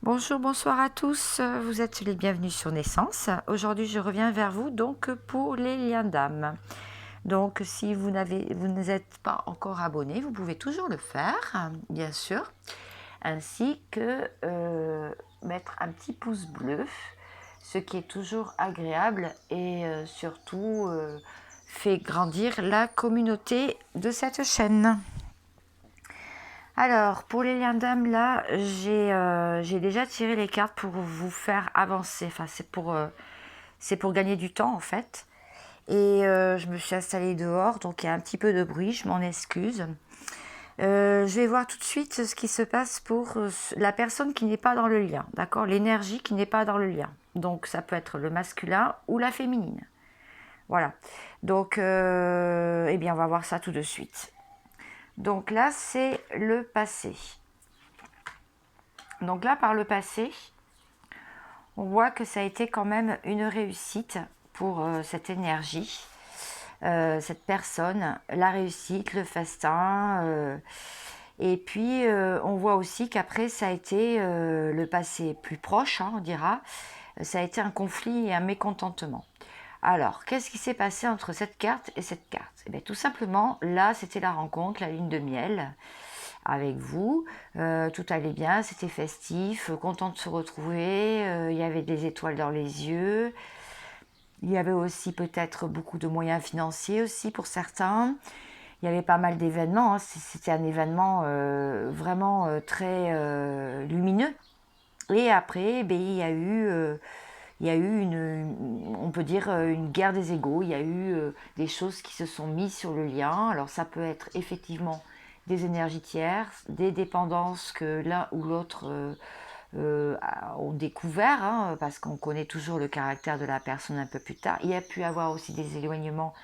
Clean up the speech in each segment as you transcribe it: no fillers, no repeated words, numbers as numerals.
Bonjour, bonsoir à tous, vous êtes les bienvenus sur Naissance. Aujourd'hui, je reviens vers vous donc pour les liens d'âme. Donc, si vous ne êtes pas encore abonné, vous pouvez toujours le faire, bien sûr, ainsi que mettre un petit pouce bleu, ce qui est toujours agréable et surtout fait grandir la communauté de cette chaîne. Alors, pour les liens d'âme, là, j'ai déjà tiré les cartes pour vous faire avancer. Enfin, c'est pour gagner du temps, en fait. Et je me suis installée dehors, donc il y a un petit peu de bruit, je m'en excuse. Je vais voir tout de suite ce qui se passe pour la personne qui n'est pas dans le lien, d'accord? L'énergie qui n'est pas dans le lien. Donc, ça peut être le masculin ou la féminine. Voilà. Donc, eh bien, on va voir ça tout de suite. Donc là, c'est le passé. Donc là, par le passé, on voit que ça a été quand même une réussite pour cette énergie, cette personne, la réussite, le festin. Et puis, on voit aussi qu'après, ça a été le passé plus proche, hein, on dira, ça a été un conflit et un mécontentement. Alors, qu'est-ce qui s'est passé entre cette carte et cette carte? Eh bien, tout simplement, là, c'était la rencontre, la lune de miel avec vous. Tout allait bien, c'était festif, content de se retrouver, il y avait des étoiles dans les yeux. Il y avait aussi peut-être beaucoup de moyens financiers aussi pour certains. Il y avait pas mal d'événements, hein. C'était un événement vraiment très lumineux. Et après, ben, il y a eu on peut dire une guerre des égaux. Il y a eu des choses qui se sont mises sur le lien. Alors ça peut être effectivement des énergies tierces, des dépendances que l'un ou l'autre ont découvert, hein, parce qu'on connaît toujours le caractère de la personne un peu plus tard. Il y a pu avoir aussi des éloignements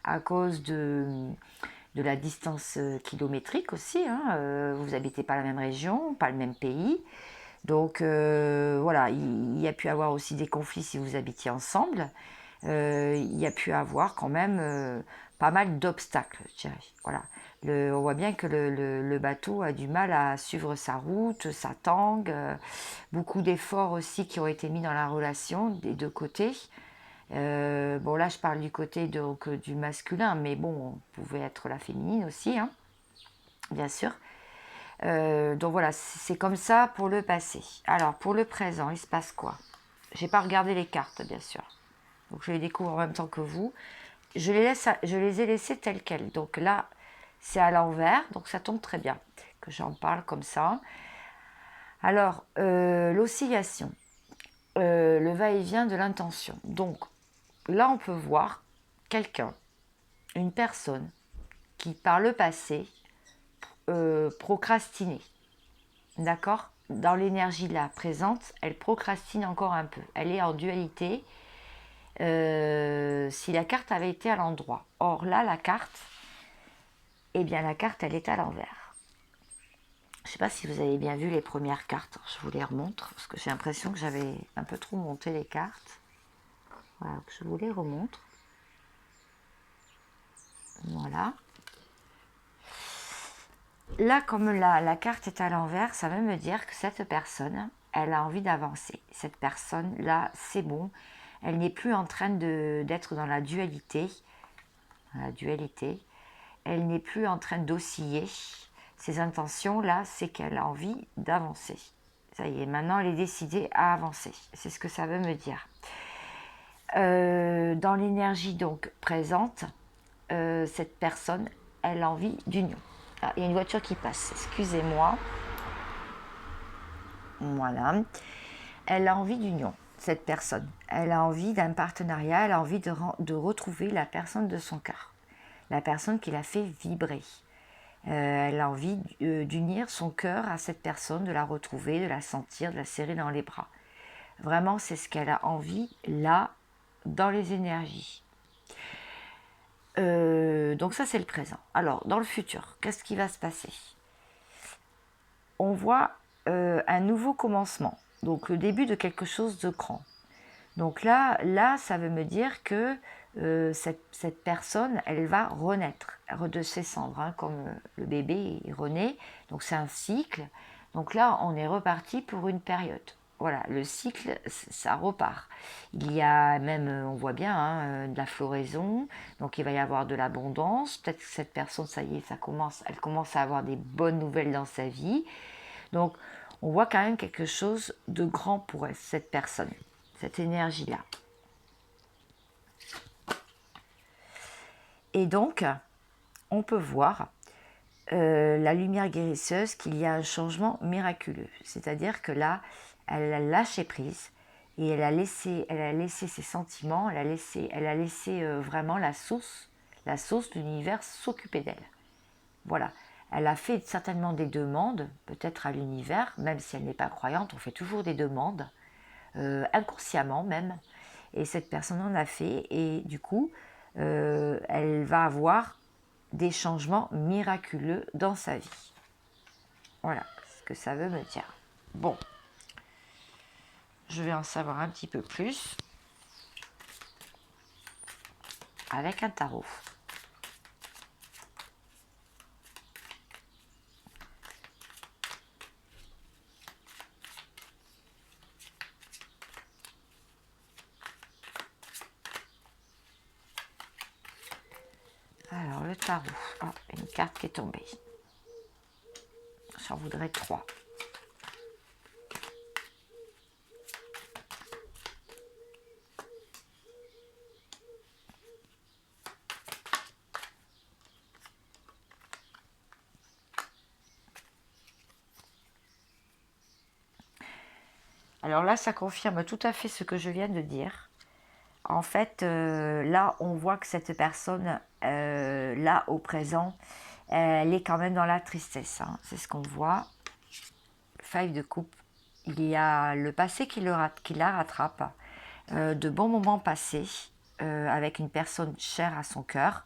à cause de la distance kilométrique aussi, hein. Vous n'habitez pas la même région, pas le même pays. Donc voilà, il y a pu avoir aussi des conflits si vous habitiez ensemble. Il y a pu avoir quand même pas mal d'obstacles, je dirais. Voilà. On voit bien que le bateau a du mal à suivre sa route, sa tangue. Beaucoup d'efforts aussi qui ont été mis dans la relation des deux côtés. Bon, là, je parle du côté donc, du masculin, mais bon, on pouvait être la féminine aussi, hein, bien sûr. Donc voilà, c'est comme ça pour le passé. Alors, pour le présent, il se passe quoi? J'ai pas regardé les cartes, bien sûr. Donc, je les découvre en même temps que vous. Je les ai laissées telles quelles. Donc là, c'est à l'envers, donc ça tombe très bien que j'en parle comme ça. Alors, l'oscillation, le va-et-vient de l'intention. Donc, là, on peut voir quelqu'un, une personne qui, par le passé, procrastinait. D'accord? Dans l'énergie là présente, elle procrastine encore un peu. Elle est en dualité. Si la carte avait été à l'endroit. Or là, la carte, eh bien la carte, elle est à l'envers. Je ne sais pas si vous avez bien vu les premières cartes. Je vous les remontre parce que j'ai l'impression que j'avais un peu trop monté les cartes. Voilà, je vous les remontre. Voilà. Là, comme la carte est à l'envers, ça veut me dire que cette personne, elle a envie d'avancer. Cette personne-là, c'est bon. Elle n'est plus en train d'être dans la dualité. La dualité. Elle n'est plus en train d'osciller. Ses intentions-là, c'est qu'elle a envie d'avancer. Ça y est, maintenant, elle est décidée à avancer. C'est ce que ça veut me dire. Dans l'énergie donc présente, cette personne, elle a envie d'union. Ah, il y a une voiture qui passe, excusez-moi. Voilà. Elle a envie d'union, cette personne. Elle a envie d'un partenariat, elle a envie de retrouver la personne de son cœur. La personne qui l'a fait vibrer. Elle a envie d'unir son cœur à cette personne, de la retrouver, de la sentir, de la serrer dans les bras. Vraiment, c'est ce qu'elle a envie là, dans les énergies. Donc ça, c'est le présent. Alors, dans le futur, qu'est-ce qui va se passer? On voit un nouveau commencement, donc le début de quelque chose de grand. Donc là, ça veut me dire que cette personne, elle va renaître de ses cendres, hein, comme le bébé renaît. Donc c'est un cycle. Donc là, on est reparti pour une période. Voilà, le cycle, ça repart. Il y a même, on voit bien, hein, de la floraison, donc il va y avoir de l'abondance. Peut-être que cette personne, ça y est, elle commence à avoir des bonnes nouvelles dans sa vie. Donc, on voit quand même quelque chose de grand pour elle, cette personne, cette énergie-là. Et donc, on peut voir la lumière guérisseuse qu'il y a un changement miraculeux. C'est-à-dire que là, elle a lâché prise et elle a laissé ses sentiments, elle a laissé vraiment la source de l'univers s'occuper d'elle. Voilà. Elle a fait certainement des demandes, peut-être à l'univers, même si elle n'est pas croyante, on fait toujours des demandes, inconsciemment même. Et cette personne en a fait, et du coup, elle va avoir des changements miraculeux dans sa vie. Voilà ce que ça veut me dire. Bon, je vais en savoir un petit peu plus avec un tarot. Alors, le tarot. Oh, une carte qui est tombée. J'en voudrais 3. Alors là, ça confirme tout à fait ce que je viens de dire. En fait, là, on voit que cette personne, là, au présent, elle est quand même dans la tristesse. Hein. C'est ce qu'on voit. 5 de coupe. Il y a le passé qui la rattrape. De bons moments passés avec une personne chère à son cœur.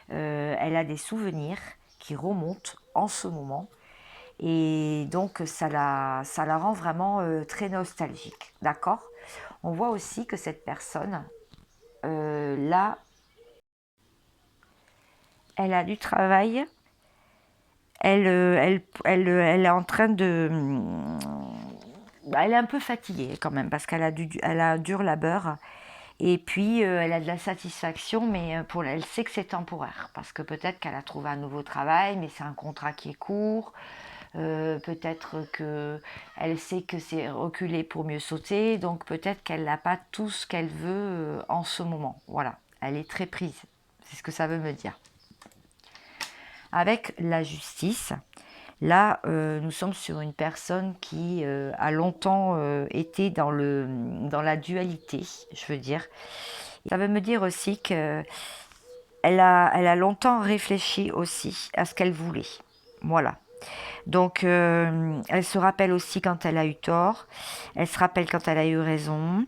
Elle a des souvenirs qui remontent en ce moment. Et donc, ça la rend vraiment très nostalgique. D'accord? On voit aussi que cette personne, là, elle a du travail. Elle est en train de... Elle est un peu fatiguée quand même parce qu'elle elle a un dur labeur. Et puis, elle a de la satisfaction, mais elle sait que c'est temporaire. Parce que peut-être qu'elle a trouvé un nouveau travail, mais c'est un contrat qui est court. Peut-être qu'elle sait que c'est reculer pour mieux sauter. Donc, peut-être qu'elle n'a pas tout ce qu'elle veut en ce moment. Voilà, elle est très prise. C'est ce que ça veut me dire. Avec la justice, là, nous sommes sur une personne qui a longtemps été dans la dualité, je veux dire. Ça veut me dire aussi qu'elle a longtemps réfléchi aussi à ce qu'elle voulait. Voilà. Donc, elle se rappelle aussi quand elle a eu tort. Elle se rappelle quand elle a eu raison.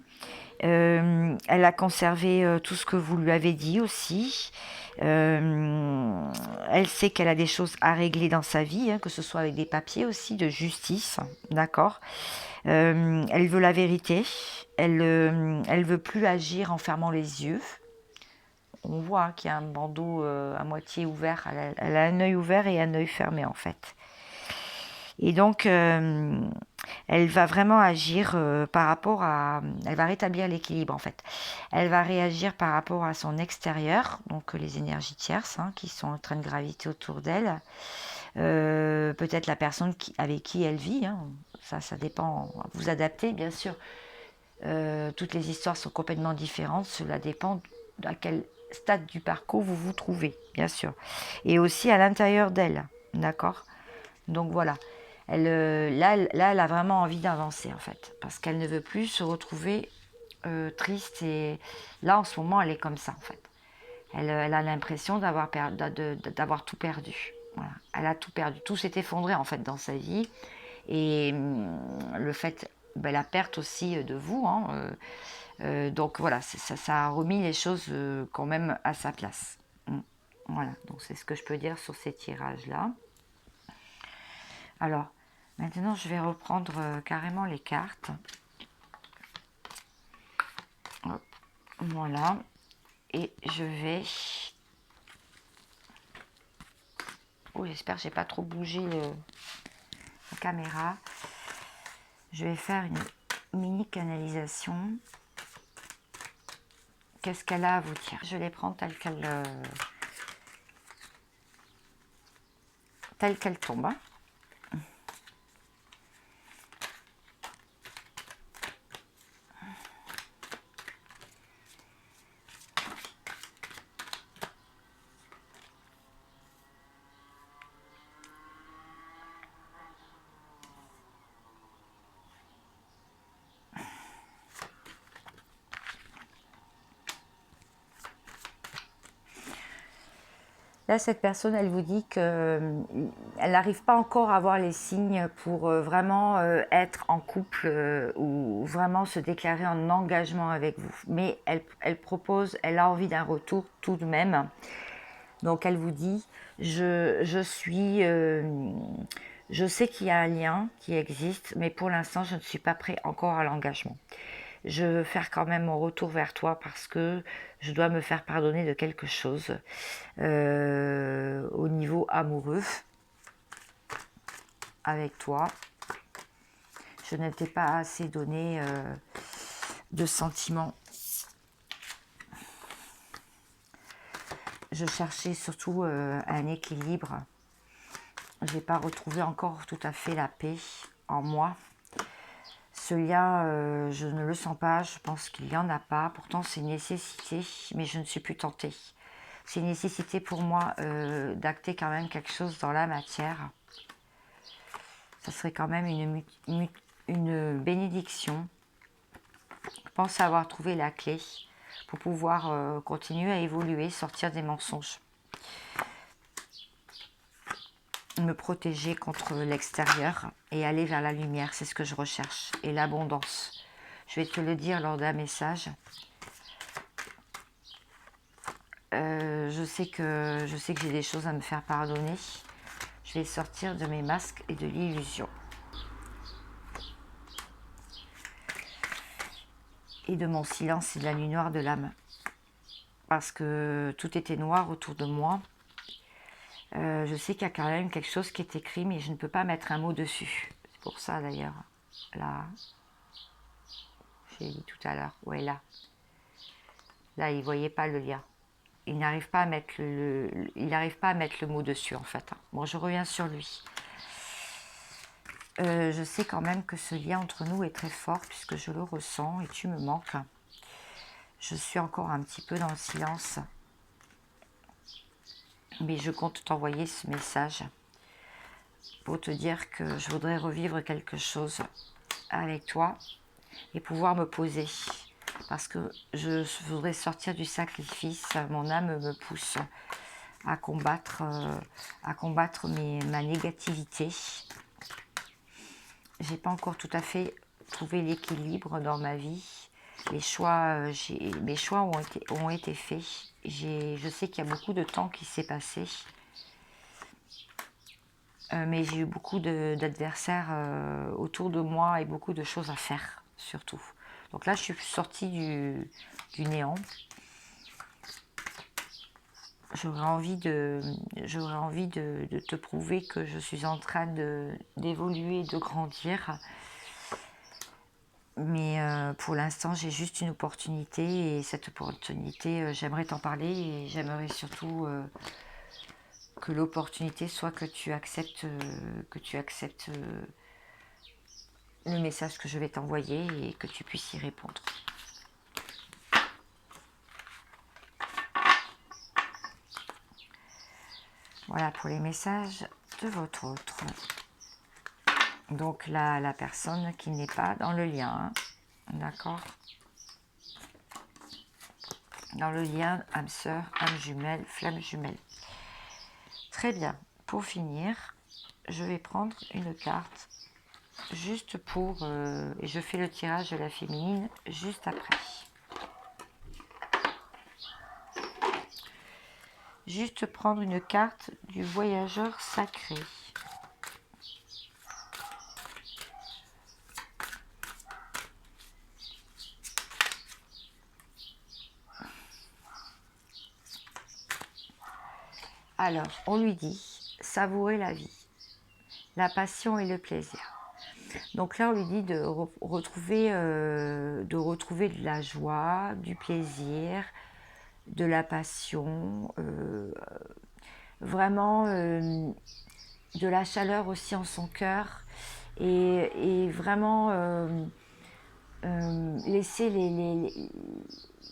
Elle a conservé tout ce que vous lui avez dit aussi. Elle sait qu'elle a des choses à régler dans sa vie, hein, que ce soit avec des papiers aussi, de justice, d'accord. Elle veut la vérité. Elle veut plus agir en fermant les yeux. On voit qu'il y a un bandeau à moitié ouvert. Elle a un œil ouvert et un œil fermé en fait. Et donc, elle va vraiment agir par rapport à... Elle va rétablir l'équilibre en fait. Elle va réagir par rapport à son extérieur, donc les énergies tierces hein, qui sont en train de graviter autour d'elle. Peut-être la personne avec qui elle vit. Hein. Ça dépend. Vous adaptez, bien sûr. Toutes les histoires sont complètement différentes. Cela dépend à quel stade du parcours vous vous trouvez, bien sûr. Et aussi à l'intérieur d'elle, d'accord. Donc voilà. Là, elle a vraiment envie d'avancer en fait, parce qu'elle ne veut plus se retrouver triste. Et là, en ce moment, elle est comme ça en fait. Elle a l'impression d'avoir tout perdu. Voilà. Elle a tout perdu. Tout s'est effondré en fait dans sa vie. Et le fait, la perte aussi de vous. Hein, donc voilà, ça a remis les choses quand même à sa place. Voilà, donc c'est ce que je peux dire sur ces tirages-là. Alors, maintenant, je vais reprendre carrément les cartes. Hop, voilà. Et je vais... Oh, j'espère que j'ai pas trop bougé. caméra. Je vais faire une mini canalisation. Qu'est-ce qu'elle a à vous dire? Je vais les prendre telles qu'elles tombent. Hein. Là, cette personne, elle vous dit qu'elle n'arrive pas encore à avoir les signes pour vraiment être en couple ou vraiment se déclarer en engagement avec vous. Mais elle propose, elle a envie d'un retour tout de même. Donc, elle vous dit, je sais qu'il y a un lien qui existe, mais pour l'instant, je ne suis pas prêt encore à l'engagement. Je veux faire quand même mon retour vers toi parce que je dois me faire pardonner de quelque chose au niveau amoureux avec toi. Je n'étais pas assez donné de sentiments. Je cherchais surtout un équilibre. Je n'ai pas retrouvé encore tout à fait la paix en moi. Ce lien, je ne le sens pas, je pense qu'il n'y en a pas. Pourtant, c'est une nécessité, mais je ne suis plus tentée. C'est une nécessité pour moi d'acter quand même quelque chose dans la matière. Ça serait quand même une bénédiction. Je pense avoir trouvé la clé pour pouvoir continuer à évoluer, sortir des mensonges. Me protéger contre l'extérieur et aller vers la lumière, c'est ce que je recherche. Et l'abondance. Je vais te le dire lors d'un message. Je sais que j'ai des choses à me faire pardonner. Je vais sortir de mes masques et de l'illusion. Et de mon silence et de la nuit noire de l'âme. Parce que tout était noir autour de moi. Je sais qu'il y a quand même quelque chose qui est écrit, mais je ne peux pas mettre un mot dessus. C'est pour ça d'ailleurs. Là, j'ai dit tout à l'heure. Ouais, là. Là, il ne voyait pas le lien. Il n'arrive pas à mettre le mot dessus en fait. Bon, je reviens sur lui. Je sais quand même que ce lien entre nous est très fort puisque je le ressens et tu me manques. Je suis encore un petit peu dans le silence. Mais je compte t'envoyer ce message pour te dire que je voudrais revivre quelque chose avec toi et pouvoir me poser. Parce que je voudrais sortir du sacrifice. Mon âme me pousse à combattre ma négativité. J'ai pas encore tout à fait trouvé l'équilibre dans ma vie. Mes choix ont été faits. Je sais qu'il y a beaucoup de temps qui s'est passé. Mais j'ai eu beaucoup d'adversaires autour de moi et beaucoup de choses à faire, surtout. Donc là, je suis sortie du néant. J'aurais envie de te prouver que je suis en train d'évoluer, de grandir. Mais pour l'instant, j'ai juste une opportunité et cette opportunité, j'aimerais t'en parler et j'aimerais surtout que l'opportunité soit que tu acceptes le message que je vais t'envoyer et que tu puisses y répondre. Voilà pour les messages de votre autre. Donc là, la personne qui n'est pas dans le lien, d'accord? Dans le lien âme sœur, âme jumelle, flamme jumelle. Très bien. Pour finir, je vais prendre une carte juste pour... et je fais le tirage de la féminine juste après. Juste prendre une carte du voyageur sacré. Alors, on lui dit, savourer la vie. la passion et le plaisir. Donc là, on lui dit de retrouver de la joie, du plaisir, de la passion, vraiment de la chaleur aussi en son cœur et vraiment laisser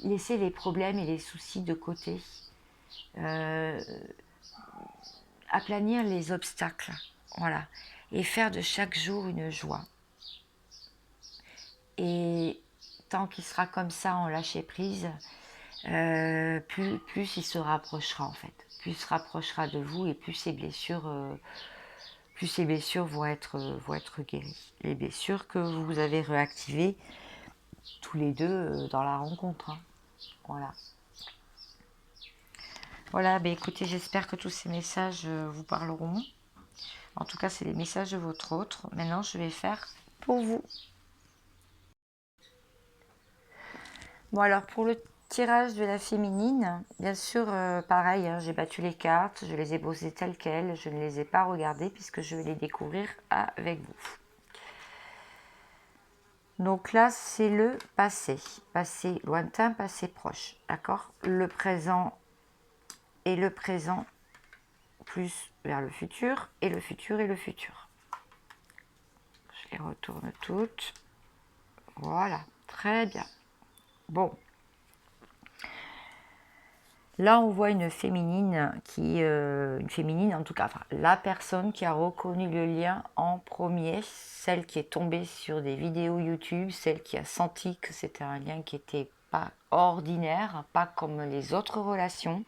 laisser les problèmes et les soucis de côté, euh, aplanir les obstacles, voilà, et faire de chaque jour une joie. Et tant qu'il sera comme ça en lâcher prise, plus il se rapprochera en fait, plus il se rapprochera de vous et plus ces blessures vont être guéries. Les blessures que vous avez réactivées tous les deux dans la rencontre. Hein. Voilà. Voilà, ben écoutez, j'espère que tous ces messages vous parleront. En tout cas, c'est les messages de votre autre. Maintenant, je vais faire pour vous. Bon, alors pour le tirage de la féminine, bien sûr, pareil, hein, j'ai battu les cartes, je les ai posées telles quelles, je ne les ai pas regardées puisque je vais les découvrir avec vous. Donc là, c'est le passé, passé lointain, passé proche, d'accord? Le présent et le présent plus vers le futur et le futur et le futur. Je les retourne toutes. Voilà, très bien. Bon. Là, on voit une féminine une féminine en tout cas, enfin, la personne qui a reconnu le lien en premier, celle qui est tombée sur des vidéos YouTube, celle qui a senti que c'était un lien qui n'était pas ordinaire, pas comme les autres relations,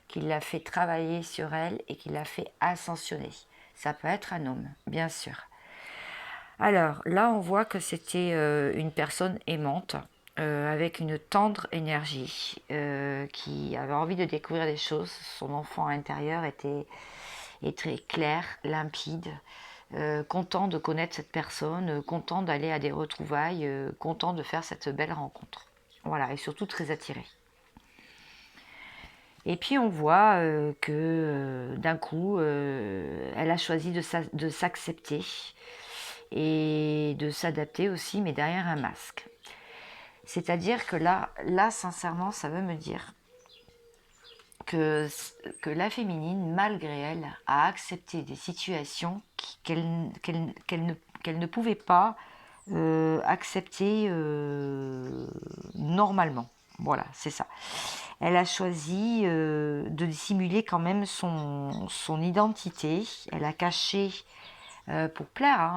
qui l'a fait travailler sur elle et qui l'a fait ascensionner. Ça peut être un homme, bien sûr. Alors là, on voit que c'était une personne aimante, avec une tendre énergie, qui avait envie de découvrir des choses. Son enfant intérieur est très clair, limpide, content de connaître cette personne, content d'aller à des retrouvailles, content de faire cette belle rencontre. Voilà, et surtout très attiré. Et puis on voit que d'un coup, elle a choisi de s'accepter et de s'adapter aussi, mais derrière un masque. C'est-à-dire que là, sincèrement, ça veut me dire que la féminine, malgré elle, a accepté des situations qu'elle ne pouvait pas accepter normalement. Voilà, c'est ça. Elle a choisi de dissimuler quand même son identité. Elle a caché pour plaire, hein,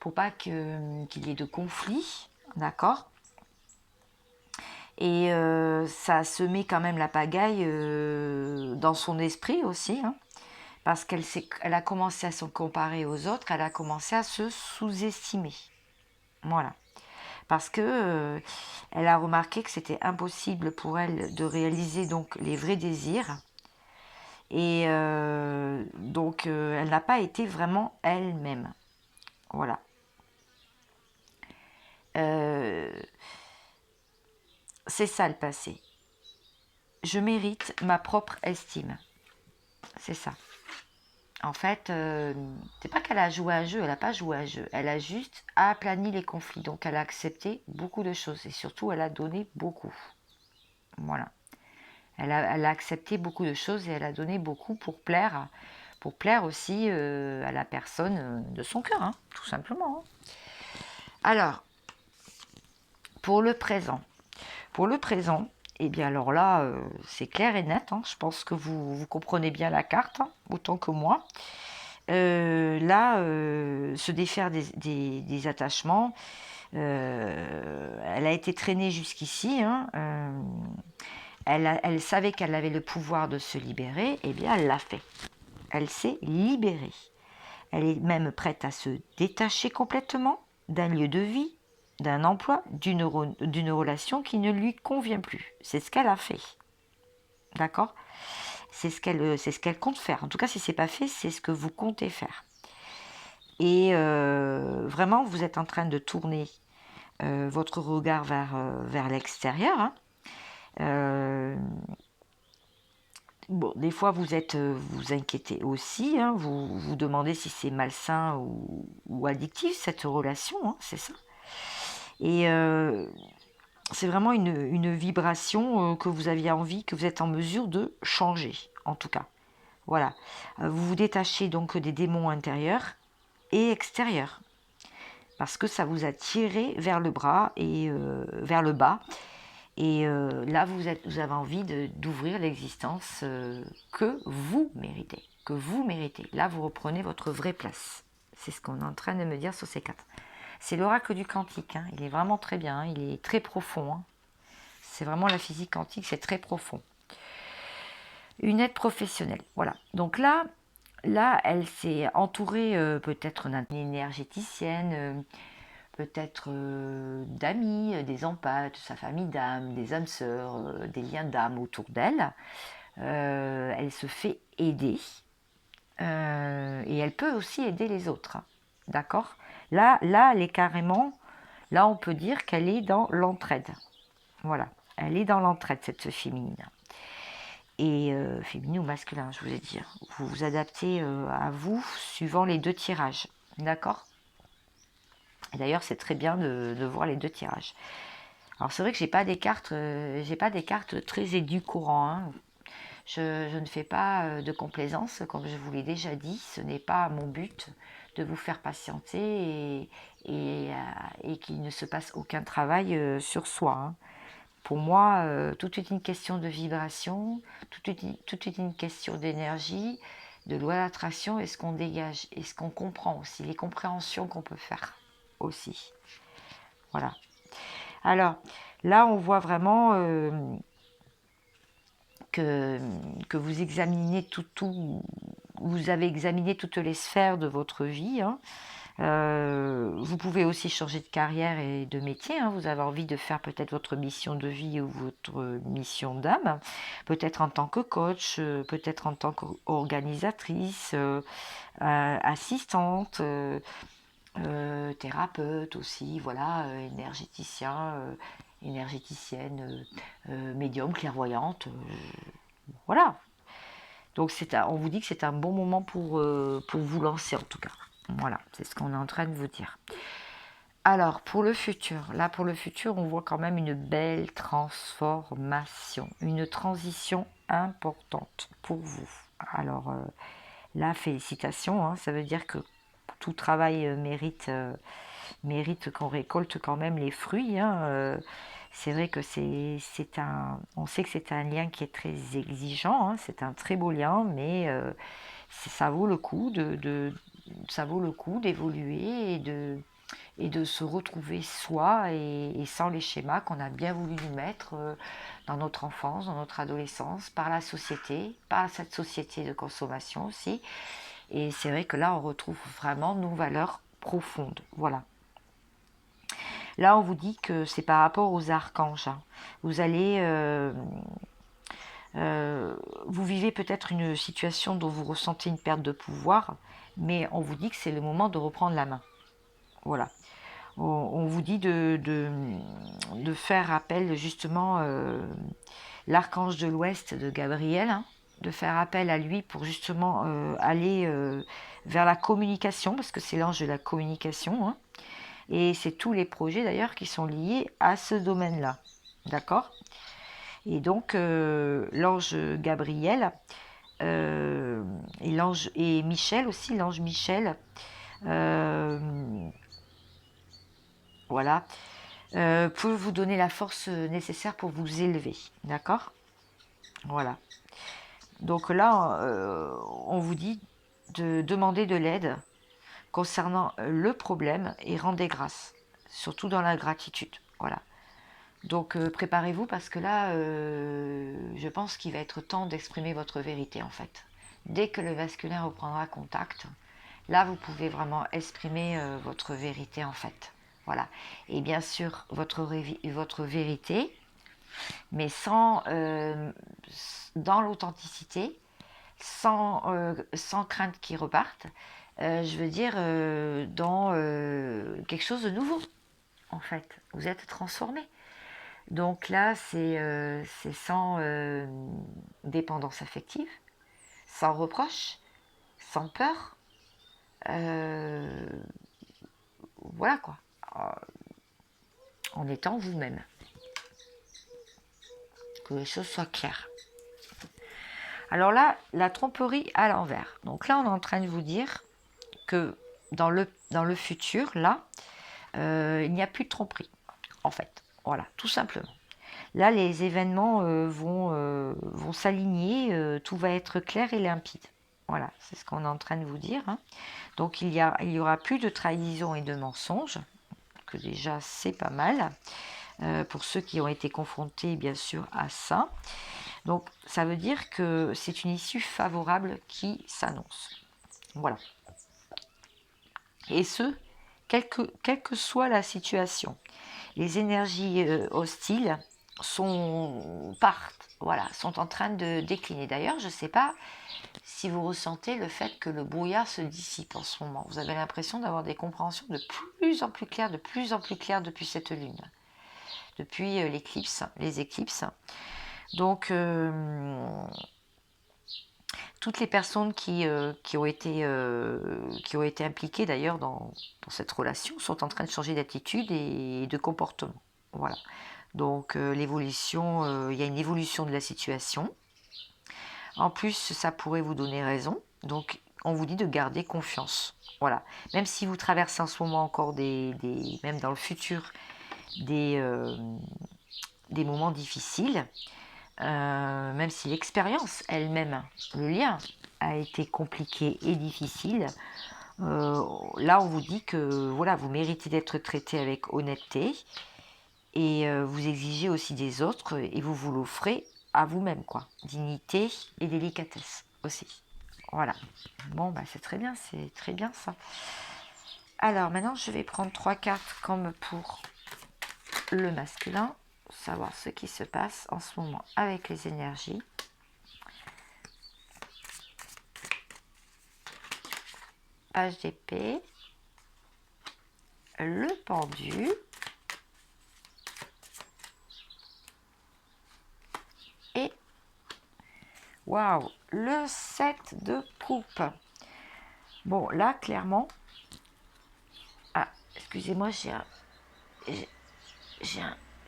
pour pas qu'il y ait de conflit, d'accord? Et ça se met quand même la pagaille dans son esprit aussi, hein, parce elle a commencé à se comparer aux autres, elle a commencé à se sous-estimer. Voilà. Parce que elle a remarqué que c'était impossible pour elle de réaliser donc les vrais désirs. Et donc elle n'a pas été vraiment elle-même. Voilà. C'est ça le passé. Je mérite ma propre estime. C'est ça. En fait, c'est pas qu'elle a joué à un jeu, elle n'a pas joué à un jeu. Elle a juste aplani les conflits. Donc elle a accepté beaucoup de choses et surtout elle a donné beaucoup. Voilà. Elle a accepté beaucoup de choses et elle a donné beaucoup pour plaire aussi à la personne de son cœur, hein, tout simplement. Hein. Alors, pour le présent. Pour le présent, eh bien alors là, c'est clair et net. Hein. Je pense que vous comprenez bien la carte, hein, autant que moi. Là, se défaire des attachements, elle a été traînée jusqu'ici. Hein, elle savait qu'elle avait le pouvoir de se libérer, eh bien elle l'a fait. Elle s'est libérée. Elle est même prête à se détacher complètement d'un lieu de vie, d'un emploi, d'une relation qui ne lui convient plus. C'est ce qu'elle a fait. D'accord ? C'est ce qu'elle compte faire. En tout cas, si ce n'est pas fait, c'est ce que vous comptez faire. Et vraiment, vous êtes en train de tourner votre regard vers l'extérieur. Hein. Bon, des fois, vous inquiétez aussi, hein, vous vous demandez si c'est malsain ou addictif, cette relation, hein, c'est ça. Et c'est vraiment une vibration que vous aviez envie, que vous êtes en mesure de changer, en tout cas. Voilà. Vous vous détachez donc des démons intérieurs et extérieurs, parce que ça vous a tiré vers le bras et vers le bas. Et là, vous avez envie d'ouvrir l'existence que vous méritez. Que vous méritez. Là, vous reprenez votre vraie place. C'est ce qu'on est en train de me dire sur ces quatre. C'est l'oracle du quantique. Hein. Il est vraiment très bien. Hein. Il est très profond. Hein. C'est vraiment la physique quantique. C'est très profond. Une aide professionnelle. Voilà. Donc là elle s'est entourée peut-être d'une énergéticienne. Peut-être d'amis, des empathes, de sa famille d'âme, des âmes sœurs, des liens d'âme autour d'elle. Elle se fait aider et elle peut aussi aider les autres. Hein. D'accord. Là, elle est carrément, là on peut dire qu'elle est dans l'entraide. Voilà, elle est dans l'entraide, cette féminine. Et féminin ou masculin, je vous ai dit. Vous vous adaptez à vous suivant les deux tirages. D'accord. Et d'ailleurs, c'est très bien de voir les deux tirages. Alors c'est vrai que j'ai pas des cartes très édulcorant. Hein. Je ne fais pas de complaisance, comme je vous l'ai déjà dit. Ce n'est pas mon but de vous faire patienter et qu'il ne se passe aucun travail sur soi. Hein. Pour moi, tout est une question de vibration, tout est une question d'énergie, de loi d'attraction et ce qu'on dégage et ce qu'on comprend aussi, les compréhensions qu'on peut faire aussi. Voilà. Alors, là, on voit vraiment que vous examinez vous avez examiné toutes les sphères de votre vie. Hein. Vous pouvez aussi changer de carrière et de métier. Hein. Vous avez envie de faire peut-être votre mission de vie ou votre mission d'âme, peut-être en tant que coach, peut-être en tant qu'organisatrice, assistante. Thérapeute aussi, voilà, énergéticienne, médium, clairvoyante, voilà. Donc on vous dit que c'est un bon moment pour vous lancer en tout cas. Voilà, c'est ce qu'on est en train de vous dire. Alors, pour le futur, on voit quand même une belle transformation, une transition importante pour vous. Alors, là, félicitations, hein, ça veut dire que tout travail mérite qu'on récolte quand même les fruits. Hein. C'est vrai que on sait que c'est un lien qui est très exigeant. Hein. C'est un très beau lien, mais ça vaut le coup d'évoluer et de se retrouver soi et sans les schémas qu'on a bien voulu nous mettre dans notre enfance, dans notre adolescence, par la société, par cette société de consommation aussi. Et c'est vrai que là, on retrouve vraiment nos valeurs profondes. Voilà. Là, on vous dit que c'est par rapport aux archanges. Hein. Vous allez... vous vivez peut-être une situation dont vous ressentez une perte de pouvoir, mais on vous dit que c'est le moment de reprendre la main. Voilà. On vous dit de faire appel justement l'archange de l'Ouest de Gabriel, hein, de faire appel à lui pour justement aller vers la communication, parce que c'est l'ange de la communication, hein, et c'est tous les projets d'ailleurs qui sont liés à ce domaine-là, d'accord. Et donc l'ange Gabriel et Michel aussi, l'ange Michel, voilà, peut vous donner la force nécessaire pour vous élever, d'accord. Voilà. Donc là, on vous dit de demander de l'aide concernant le problème et rendez grâce, surtout dans la gratitude. Voilà. Donc préparez-vous parce que là, je pense qu'il va être temps d'exprimer votre vérité en fait. Dès que le masculin reprendra contact, là vous pouvez vraiment exprimer votre vérité en fait. Voilà. Et bien sûr, votre vérité, mais dans l'authenticité, sans crainte qu'ils repartent, je veux dire dans quelque chose de nouveau en fait. Vous êtes transformé. Donc là, c'est sans dépendance affective, sans reproche, sans peur. euh, voilà quoi. En étant vous-même. Que les choses soient claires. Alors là, la tromperie à l'envers. Donc là, on est en train de vous dire que dans le futur, là, il n'y a plus de tromperie, en fait. Voilà, tout simplement. Là, les événements vont s'aligner, tout va être clair et limpide. Voilà, c'est ce qu'on est en train de vous dire. Hein. Donc, il y aura plus de trahison et de mensonges, que déjà, c'est pas mal, pour ceux qui ont été confrontés, bien sûr, à ça. Donc, ça veut dire que c'est une issue favorable qui s'annonce. Voilà. Et ce, quelle que soit la situation. Les énergies hostiles partent, voilà, sont en train de décliner. D'ailleurs, je ne sais pas si vous ressentez le fait que le brouillard se dissipe en ce moment. Vous avez l'impression d'avoir des compréhensions de plus en plus claires, depuis cette lune, depuis les éclipses. Donc, toutes les personnes qui ont été impliquées d'ailleurs dans cette relation sont en train de changer d'attitude et de comportement. Voilà. Donc l'évolution, il y a une évolution de la situation. En plus, ça pourrait vous donner raison. Donc on vous dit de garder confiance. Voilà. Même si vous traversez en ce moment encore même dans le futur, des, euh, des moments difficiles, même si l'expérience elle-même, le lien, a été compliqué et difficile, là on vous dit que voilà, vous méritez d'être traité avec honnêteté et vous exigez aussi des autres et vous l'offrez à vous-même, quoi. Dignité et délicatesse aussi. Voilà. Bon, bah c'est très bien ça. Alors maintenant, je vais prendre 3 cartes comme pour le masculin, savoir ce qui se passe en ce moment avec les énergies. Page d'épée, le pendu et waouh, le 7 de coupe. Bon, là, clairement... Ah, excusez-moi, j'ai un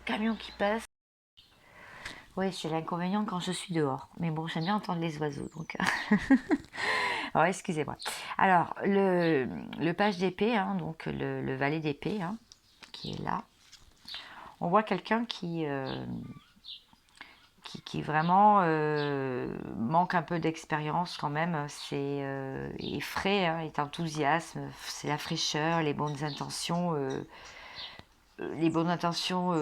camion qui passe. Oui, c'est l'inconvénient quand je suis dehors. Mais bon, j'aime bien entendre les oiseaux, donc... Alors, excusez-moi. Alors, le page d'épée, hein, donc le valet d'épée, hein, qui est là. On voit quelqu'un qui vraiment manque un peu d'expérience quand même. Est frais, hein, est enthousiasme, c'est la fraîcheur, les bonnes intentions. Les bonnes intentions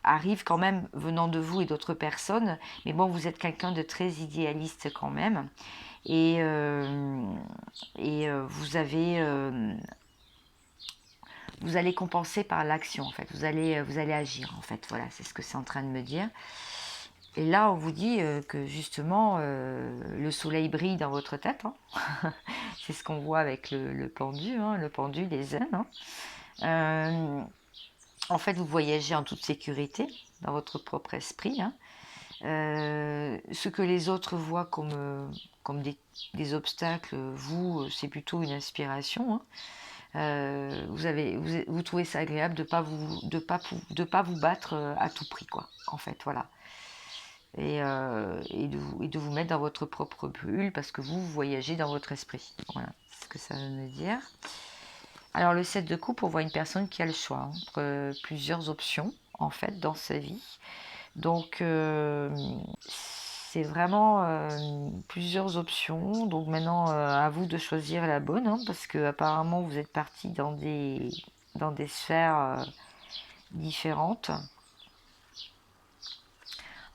arrivent quand même venant de vous et d'autres personnes, mais bon, vous êtes quelqu'un de très idéaliste quand même, et, vous allez compenser par l'action en fait, vous allez agir en fait, voilà, c'est ce que c'est en train de me dire. Et là, on vous dit que justement, le soleil brille dans votre tête. Hein. C'est ce qu'on voit avec le pendu, hein, le pendu, les zen. Hein. En fait, vous voyagez en toute sécurité dans votre propre esprit. Hein. Ce que les autres voient comme des obstacles, vous, c'est plutôt une inspiration. Hein. Vous trouvez ça agréable de pas vous battre à tout prix, quoi. En fait, voilà. Et de vous mettre dans votre propre bulle parce que vous voyagez dans votre esprit. Voilà, c'est ce que ça veut me dire. Alors le 7 de coupe, on voit une personne qui a le choix entre plusieurs options en fait dans sa vie. Donc c'est vraiment plusieurs options. Donc maintenant à vous de choisir la bonne, hein, parce que apparemment vous êtes parti dans des sphères différentes.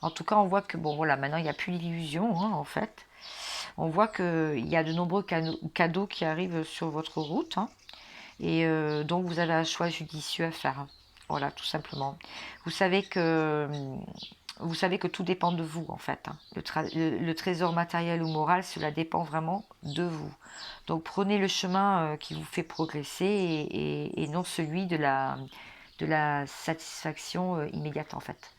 En tout cas, on voit que bon voilà, maintenant il n'y a plus d'illusion hein, en fait. On voit qu'il y a de nombreux cadeaux qui arrivent sur votre route. Hein. Et donc vous avez un choix judicieux à faire. Voilà, tout simplement. Vous savez que tout dépend de vous en fait. Hein. Le trésor matériel ou moral, cela dépend vraiment de vous. Donc prenez le chemin qui vous fait progresser et non celui de la satisfaction immédiate en fait.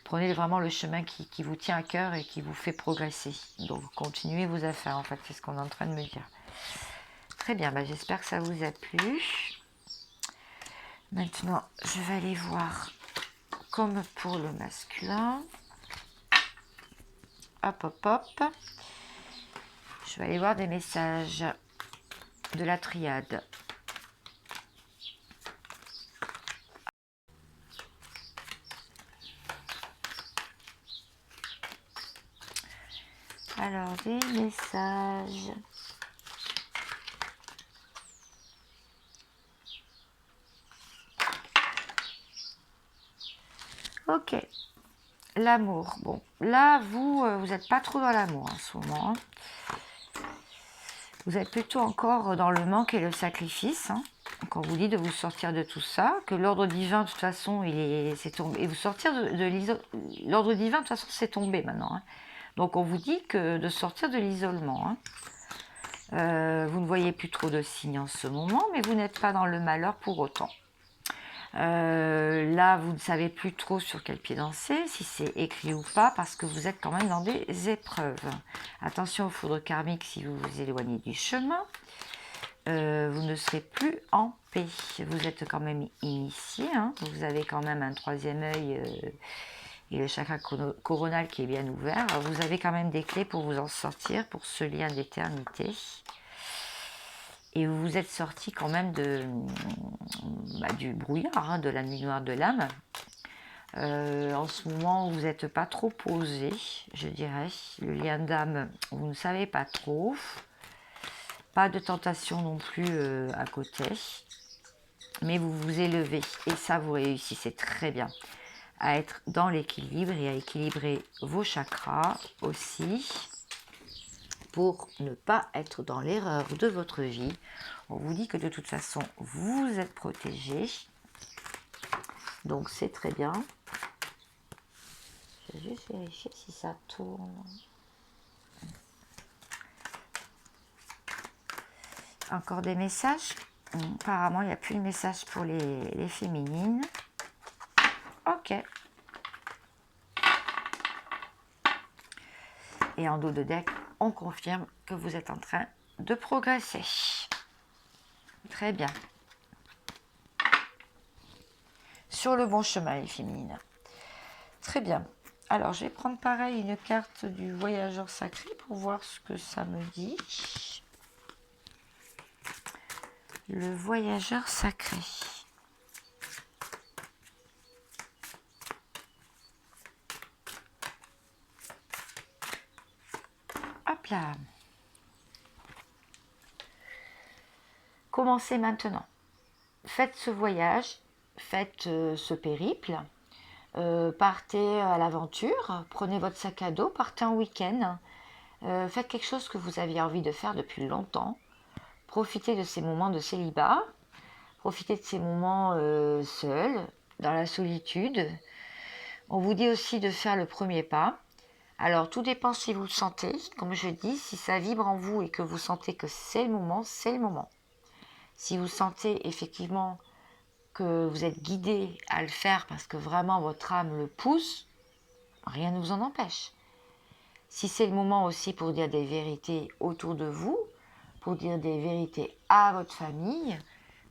Prenez vraiment le chemin qui vous tient à cœur et qui vous fait progresser. Donc continuez vos affaires en fait, c'est ce qu'on est en train de me dire. Très bien, bah, j'espère que ça vous a plu. Maintenant, je vais aller voir comme pour le masculin. Hop, hop, hop. Je vais aller voir des messages de la triade. Alors, des messages. Ok. L'amour. Bon, là, vous n'êtes pas trop dans l'amour en ce moment. Vous êtes plutôt encore dans le manque et le sacrifice. Quand on vous dit de vous sortir de tout ça, que l'ordre divin, de toute façon, c'est tombé. Et vous sortir de l'ordre divin, de toute façon, c'est tombé maintenant. Donc, on vous dit que de sortir de l'isolement. Vous ne voyez plus trop de signes en ce moment, mais vous n'êtes pas dans le malheur pour autant. Là, vous ne savez plus trop sur quel pied danser, si c'est écrit ou pas, parce que vous êtes quand même dans des épreuves. Attention aux foudres karmiques si vous vous éloignez du chemin. Vous ne serez plus en paix. Vous êtes quand même initié, vous avez quand même un troisième œil et le chakra coronal qui est bien ouvert. Vous avez quand même des clés pour vous en sortir, pour ce lien d'éternité. Et vous vous êtes sorti quand même du brouillard, de la nuit noire de l'âme. En ce moment, vous n'êtes pas trop posé, je dirais. Le lien d'âme, vous ne savez pas trop. Pas de tentation non plus à côté. Mais vous vous élevez. Et ça, vous réussissez très bien à être dans l'équilibre et à équilibrer vos chakras aussi, pour ne pas être dans l'erreur de votre vie. On vous dit que de toute façon, vous êtes protégé. Donc c'est très bien. Je vais juste vérifier si ça tourne. Encore des messages. Apparemment, il n'y a plus de message pour les féminines. Ok. Et en dos de deck, on confirme que vous êtes en train de progresser. Très bien. Sur le bon chemin, les féminines. Très bien. Alors, je vais prendre pareil une carte du voyageur sacré pour voir ce que ça me dit. Le voyageur sacré. Hop là. Commencez maintenant. Faites ce voyage, faites ce périple. Partez à l'aventure, prenez votre sac à dos, partez en week-end. Faites quelque chose que vous aviez envie de faire depuis longtemps. Profitez de ces moments de célibat. Profitez de ces moments seuls, dans la solitude. On vous dit aussi de faire le premier pas. Alors, tout dépend si vous le sentez. Comme je dis, si ça vibre en vous et que vous sentez que c'est le moment, c'est le moment. Si vous sentez effectivement que vous êtes guidé à le faire parce que vraiment votre âme le pousse, rien ne vous en empêche. Si c'est le moment aussi pour dire des vérités autour de vous, pour dire des vérités à votre famille,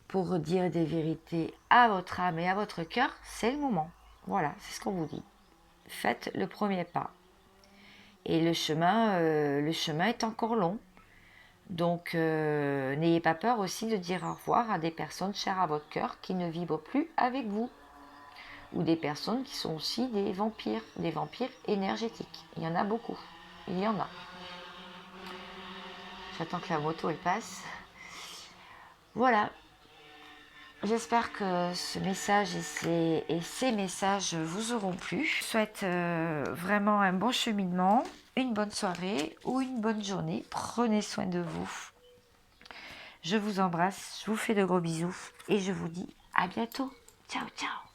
pour dire des vérités à votre âme et à votre cœur, c'est le moment. Voilà, c'est ce qu'on vous dit. Faites le premier pas. Et le chemin est encore long. Donc, n'ayez pas peur aussi de dire au revoir à des personnes chères à votre cœur qui ne vibrent plus avec vous. Ou des personnes qui sont aussi des vampires énergétiques. Il y en a beaucoup. Il y en a. J'attends que la moto elle passe. Voilà. J'espère que ce message et ces messages vous auront plu. Je souhaite vraiment un bon cheminement, une bonne soirée ou une bonne journée. Prenez soin de vous. Je vous embrasse, je vous fais de gros bisous et je vous dis à bientôt. Ciao, ciao.